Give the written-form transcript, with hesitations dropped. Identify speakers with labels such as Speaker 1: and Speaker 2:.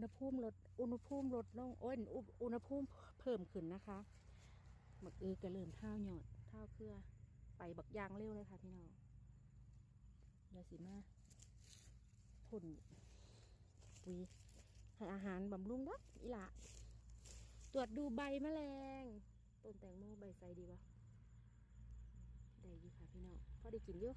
Speaker 1: ณหภูมิลดลงโอ้ยอุณหภูมิเพิ่มขึ้นนะคะบักก็เริ่มเท้าหยอดเท้าเครือไปบักยางเร็วเลยค่ะพี่น้องยาสีมาพ่นปุ๋ยให้อาหารบำรุงดักอีหละตรวจดูใบแมลงต้นแตงโมใบไซดีวะได้อยู่ค่ะพี่น้องพอได้กินอยู่